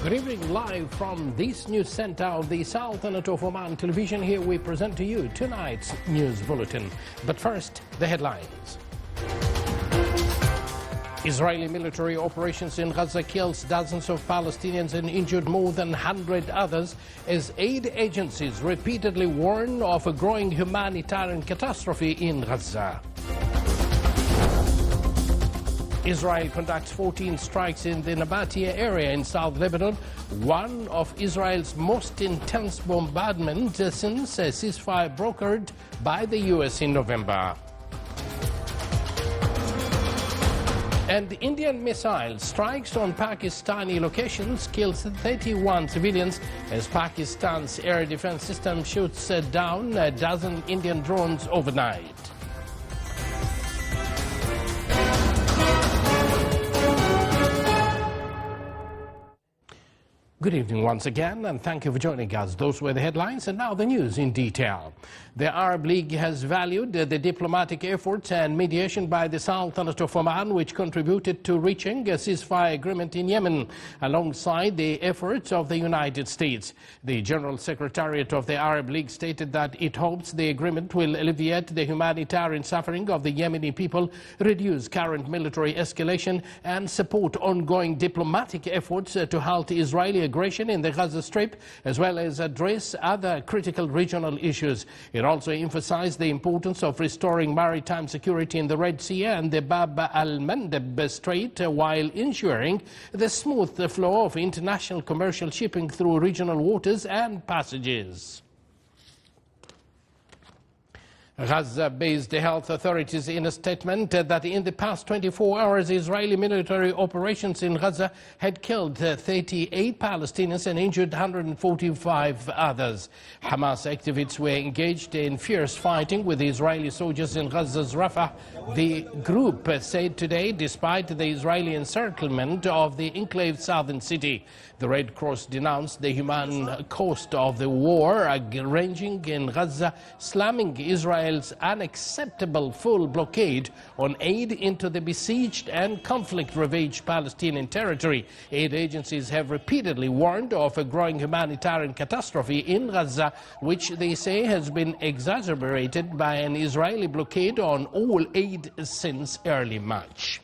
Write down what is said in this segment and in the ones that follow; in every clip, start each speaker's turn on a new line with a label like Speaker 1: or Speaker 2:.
Speaker 1: Good evening, live from this news center of the Sultanate of Oman television. Here we present to you tonight's news bulletin. But first, the headlines. Israeli military operations in Gaza kills dozens of Palestinians and injured more than 100 others as aid agencies repeatedly warn of a growing humanitarian catastrophe in Gaza. Israel conducts 14 strikes in the Nabatea area in South Lebanon, one of Israel's most intense bombardments since a ceasefire brokered by the U.S. in November. And Indian missile strikes on Pakistani locations kills 31 civilians as Pakistan's air defense system shoots down a dozen Indian drones overnight. Good evening once again, and thank you for joining us. Those were the headlines, and now the news in detail. The Arab League has valued the diplomatic efforts and mediation by the Sultanate of Oman, which contributed to reaching a ceasefire agreement in Yemen, alongside the efforts of the United States. The General Secretariat of the Arab League stated that it hopes the agreement will alleviate the humanitarian suffering of the Yemeni people, reduce current military escalation, and support ongoing diplomatic efforts to halt Israeli aggression in the Gaza Strip, as well as address other critical regional issues. It also emphasized the importance of restoring maritime security in the Red Sea and the Bab al-Mandeb Strait, while ensuring the smooth flow of international commercial shipping through regional waters and passages. Gaza-based health authorities in a statement that in the past 24 hours, Israeli military operations in Gaza had killed 38 Palestinians and injured 145 others. Hamas activists were engaged in fierce fighting with Israeli soldiers in Gaza's Rafah. The group said today, despite the Israeli encirclement of the enclave southern city. The Red Cross denounced the human cost of the war raging in Gaza, slamming Israel's unacceptable full blockade on aid into the besieged and conflict-ravaged Palestinian territory. Aid agencies have repeatedly warned of a growing humanitarian catastrophe in Gaza, which they say has been exacerbated by an Israeli blockade on all aid since early March.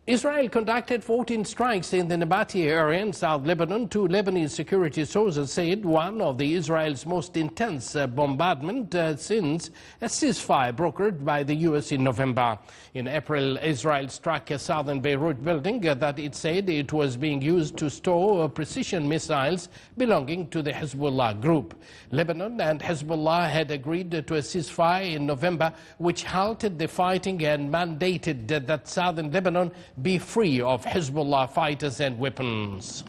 Speaker 1: Israel conducted 14 strikes in the Nabatea area in South Lebanon. Two Lebanese security sources said one of Israel's most intense bombardment since a ceasefire brokered by the U.S. in November. In April, Israel struck a southern Beirut building that it said it was being used to store precision missiles belonging to the Hezbollah group. Lebanon and Hezbollah had agreed to a ceasefire in November, which halted the fighting and mandated that southern Lebanon be free of Hezbollah fighters and weapons.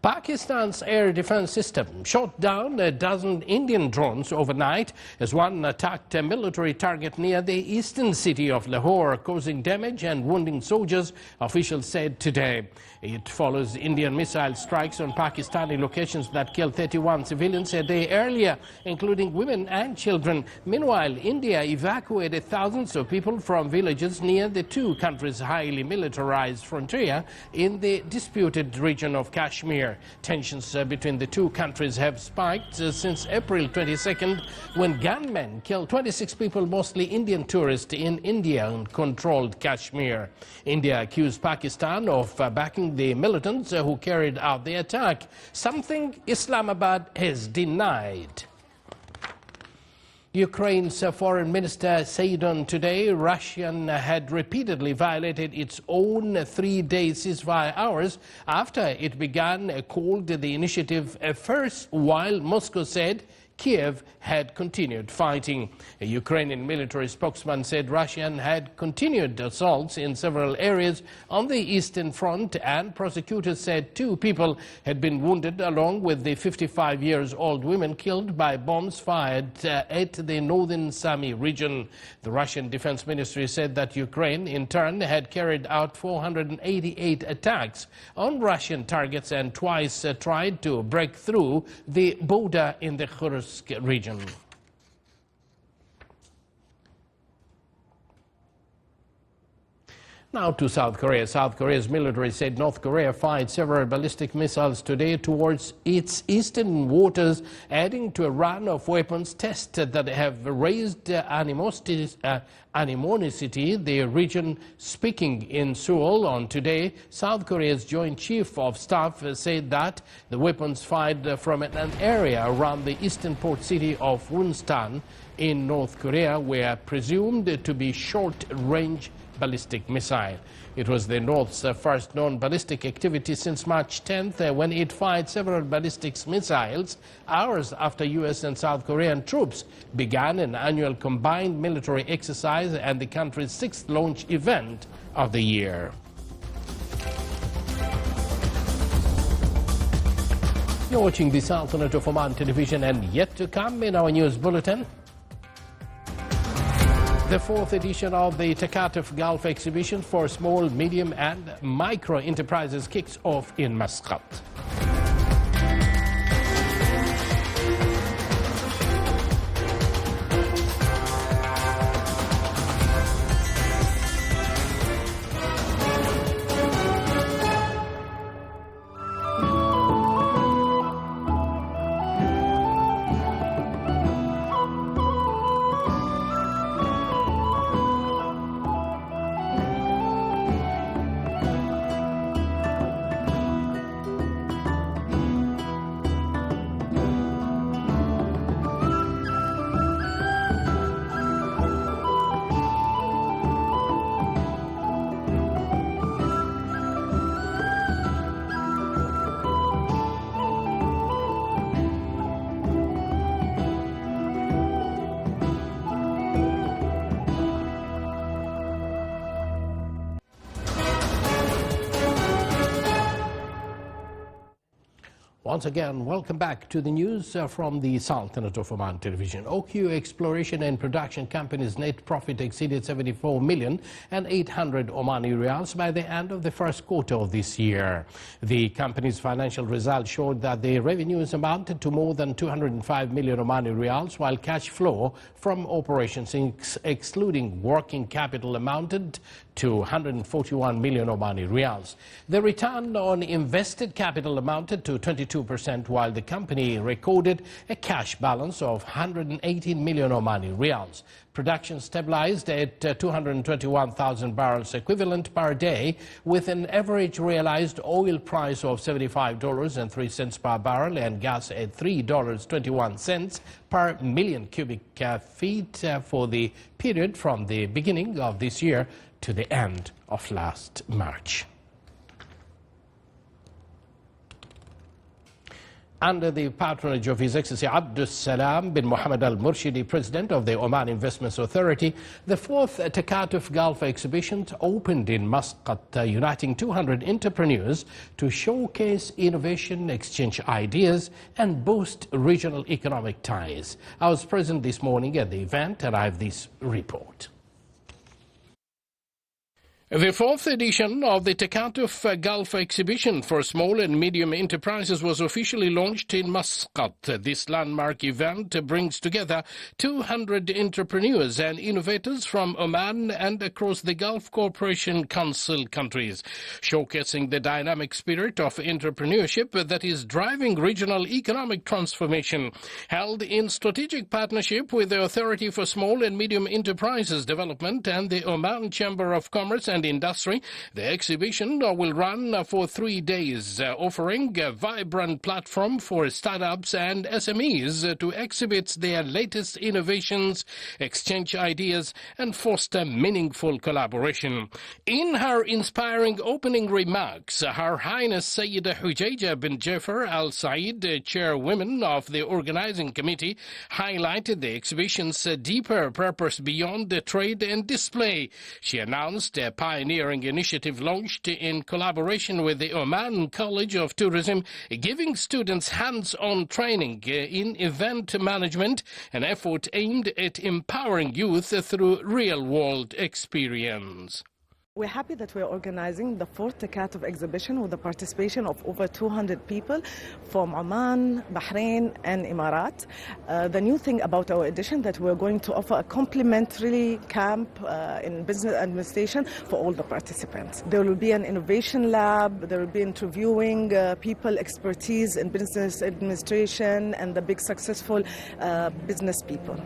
Speaker 1: Pakistan's air defense system shot down a dozen Indian drones overnight as one attacked a military target near the eastern city of Lahore, causing damage and wounding soldiers, officials said today. It follows Indian missile strikes on Pakistani locations that killed 31 civilians a day earlier, including women and children. Meanwhile, India evacuated thousands of people from villages near the two countries' highly militarized frontier in the disputed region of Kashmir. Tensions between the two countries have spiked since April 22nd, when gunmen killed 26 people, mostly Indian tourists, in Indian-controlled Kashmir. India accused Pakistan of backing the militants who carried out the attack, something Islamabad has denied. Ukraine's foreign minister said on today Russia had repeatedly violated its own 3-day ceasefire hours after it began called the initiative first, while Moscow said Kiev had continued fighting. A Ukrainian military spokesman said Russia had continued assaults in several areas on the eastern front, and prosecutors said 2 people had been wounded, along with the 55-year-old woman killed by bombs fired at the northern Sumy region. The Russian Defense Ministry said that Ukraine, in turn, had carried out 488 attacks on Russian targets and twice tried to break through the border in the Kursk region. Now to South Korea. South Korea's military said North Korea fired several ballistic missiles today towards its eastern waters, adding to a run of weapons tests that have raised animosity. The region, speaking in Seoul on today, South Korea's Joint Chief of Staff said that the weapons fired from an area around the eastern port city of Wonsan in North Korea were presumed to be short-range ballistic missile. It was the North's first known ballistic activity since March 10th when it fired several ballistic missiles hours after U.S. and South Korean troops began an annual combined military exercise and the country's sixth launch event of the year. You're watching the Sultanate of Oman television, and yet to come in our news bulletin, the fourth edition of the Takatuf Gulf exhibition for small, medium and micro enterprises kicks off in Muscat. Once again, welcome back to the news from the Sultanate of Oman television. OQ Exploration and Production Company's net profit exceeded 74,800,000 Omani riyals by the end of the first quarter of this year. The company's financial results showed that the revenues amounted to more than 205 million Omani riyals, while cash flow from operations excluding working capital amounted to 141 million Omani riyals. The return on invested capital amounted to 22%, while the company recorded a cash balance of 118 million Omani riyals. Production stabilized at 221,000 barrels equivalent per day, with an average realized oil price of $75.03 per barrel and gas at $3.21 per million cubic feet for the period from the beginning of this year to the end of last March. Under the patronage of His Excellency Abdus Salam bin Mohammed Al Murshidi, President of the Oman Investments Authority, the fourth Takatuf Gulf exhibition opened in Muscat, uniting 200 entrepreneurs to showcase innovation, exchange ideas, and boost regional economic ties. I was present this morning at the event, and I have this report. The fourth edition of the Takatuf Gulf exhibition for small and medium enterprises was officially launched in Muscat. This landmark event brings together 200 entrepreneurs and innovators from Oman and across the Gulf Cooperation Council countries, showcasing the dynamic spirit of entrepreneurship that is driving regional economic transformation. Held in strategic partnership with the Authority for Small and Medium Enterprises Development and the Oman Chamber of Commerce and Industry, the exhibition will run for 3 days, offering a vibrant platform for startups and SMEs to exhibit their latest innovations, exchange ideas, and foster meaningful collaboration. In her inspiring opening remarks, Her Highness Sayyida Hujayja bin Jafar Al Said, chairwoman of the organizing committee, highlighted the exhibition's deeper purpose beyond the trade and display. She announced a pioneering initiative launched in collaboration with the Oman College of Tourism, giving students hands-on training in event management, an effort aimed at empowering youth through real-world experience.
Speaker 2: We're happy that we're organizing the 4th Takatuf exhibition with the participation of over 200 people from Oman, Bahrain and Emirat. The new thing about our edition that we're going to offer a complimentary camp in business administration for all the participants. There will be an innovation lab, there will be interviewing people expertise in business administration and the big successful business people.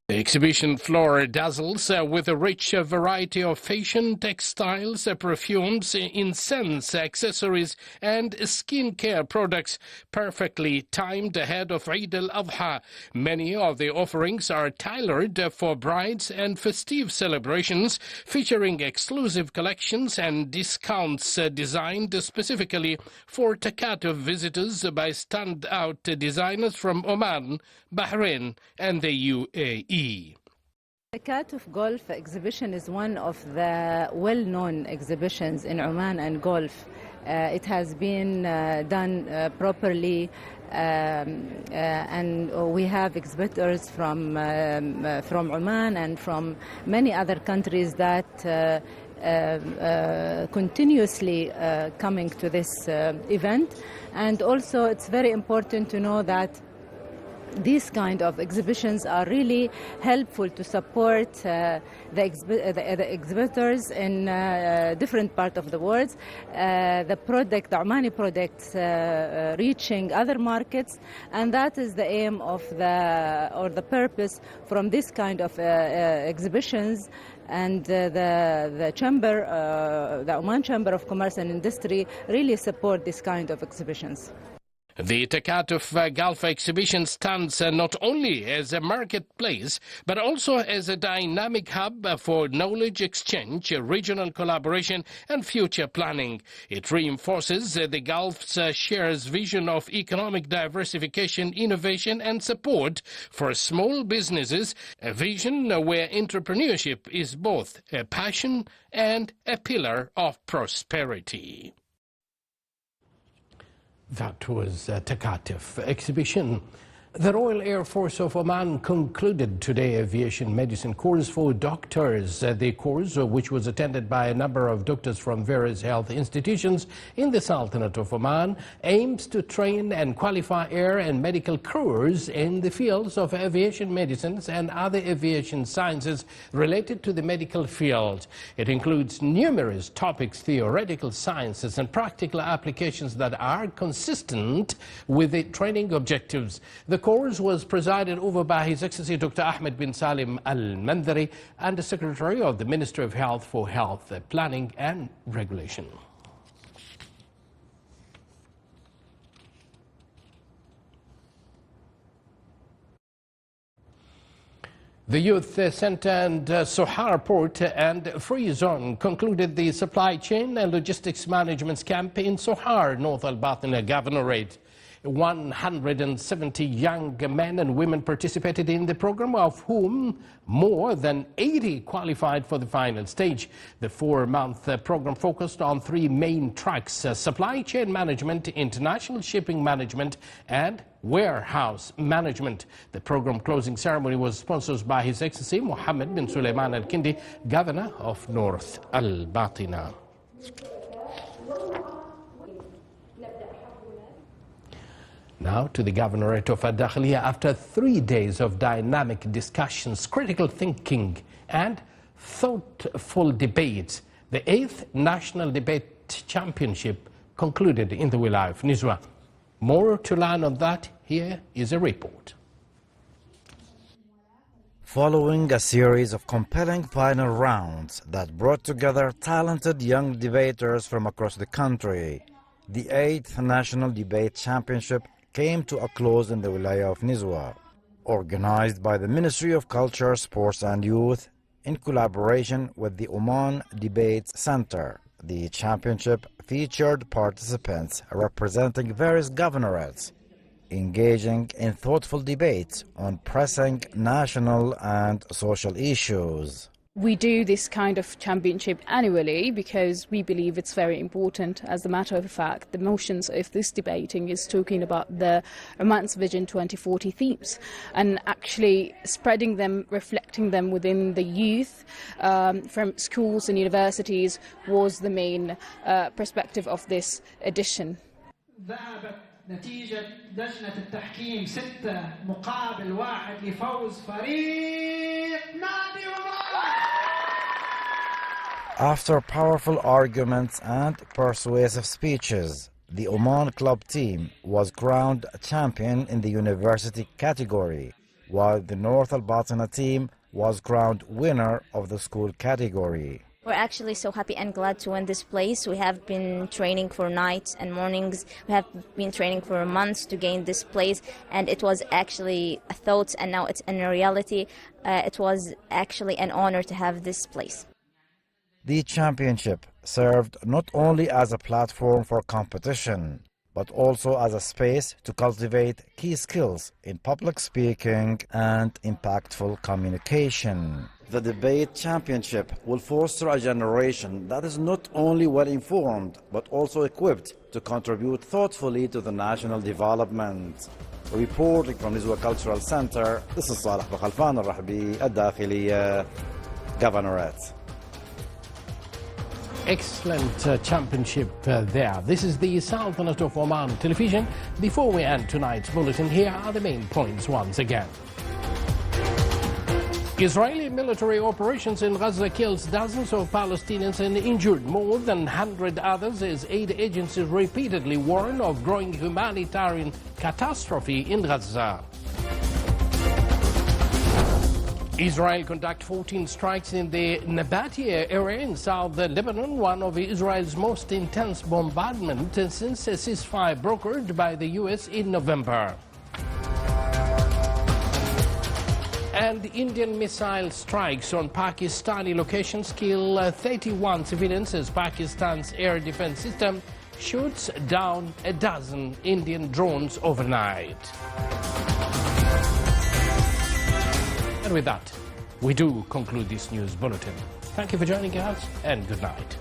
Speaker 1: The exhibition floor dazzles with a rich variety of fashion, textiles, perfumes, incense, accessories and skincare products perfectly timed ahead of Eid al-Adha. Many of the offerings are tailored for brides and festive celebrations, featuring exclusive collections and discounts designed specifically for Takatuf visitors by standout designers from Oman, Bahrain and the UAE.
Speaker 3: The Takatuf Golf exhibition is one of the well-known exhibitions in Oman and Gulf. It has been done properly, and we have exhibitors from Oman and from many other countries that continuously coming to this event. And also it's very important to know that these kind of exhibitions are really helpful to support the exhibitors in different parts of the world. The Omani products reaching other markets, and that is the aim of the purpose from this kind of exhibitions. And the chamber, the Oman Chamber of Commerce and Industry, really support this kind of exhibitions.
Speaker 1: The Takatuf Gulf exhibition stands not only as a marketplace, but also as a dynamic hub for knowledge exchange, regional collaboration and future planning. It reinforces the Gulf's shares vision of economic diversification, innovation and support for small businesses, a vision where entrepreneurship is both a passion and a pillar of prosperity. That was a Takatuf exhibition. The Royal Air Force of Oman concluded today aviation medicine course for doctors. The course, which was attended by a number of doctors from various health institutions in the Sultanate of Oman, aims to train and qualify air and medical crews in the fields of aviation medicines and other aviation sciences related to the medical field. It includes numerous topics, theoretical sciences and practical applications that are consistent with the training objectives. The course was presided over by His Excellency Dr. Ahmed bin Salim Al-Mandari and the Secretary of the Ministry of Health for Health Planning and Regulation. The Youth Center and Sohar Port and Free Zone concluded the supply chain and logistics management camp in Sohar, North Al-Batina Governorate. 170 young men and women participated in the program, of whom more than 80 qualified for the final stage. The 4-month program focused on 3 main tracks: supply chain management, international shipping management, and warehouse management. The program closing ceremony was sponsored by His Excellency Mohammed bin Sulaiman Al-Kindi, Governor of North Al-Batina. Now to the Governorate of Al-Dakhiliya. After 3 days of dynamic discussions, critical thinking and thoughtful debates, the 8th National Debate Championship concluded in the Wilaya of Nizwa. More to learn on that, here is a report.
Speaker 4: Following a series of compelling final rounds that brought together talented young debaters from across the country, the 8th National Debate Championship came to a close in the Wilaya of Nizwa, organized by the Ministry of Culture, Sports and Youth in collaboration with the Oman Debates Center. The championship featured participants representing various governorates, engaging in thoughtful debates on pressing national and social issues.
Speaker 5: We do this kind of championship annually because we believe it's very important. As a matter of fact, the motions of this debating is talking about the Oman's Vision 2040 themes and actually spreading them, reflecting them within the youth from schools and universities was the main perspective of this edition.
Speaker 6: نتيجة لجنة التحكيم 6-1 لفوز فريق نادي عمان.
Speaker 4: After powerful arguments and persuasive speeches, the Oman club team was crowned champion in the university category, while the North Al Batina team was crowned winner of the school category.
Speaker 7: We're actually so happy and glad to win this place. We have been training for nights and mornings. We have been training for months to gain this place, and it was actually a thought, and now it's in reality. It was actually an honor to have this place.
Speaker 4: The championship served not only as a platform for competition, but also as a space to cultivate key skills in public speaking and impactful communication. The debate championship will foster a generation that is not only well-informed, but also equipped to contribute thoughtfully to the national development. Reporting from Nizwa Cultural Center, this is Saleh Bakhalfan al-Rahbi, الداخلية, Governorate.
Speaker 1: Excellent championship there. This is the Sultanate of Oman television. Before we end tonight's bulletin, here are the main points once again. Israeli military operations in Gaza kills dozens of Palestinians and injured more than 100 others as aid agencies repeatedly warn of growing humanitarian catastrophe in Gaza. Israel conducted 14 strikes in the Nabatea area in South Lebanon, one of Israel's most intense bombardments since a ceasefire brokered by the U.S. in November. And Indian missile strikes on Pakistani locations kill 31 civilians as Pakistan's air defense system shoots down a dozen Indian drones overnight. And with that, we do conclude this news bulletin. Thank you for joining us, and good night.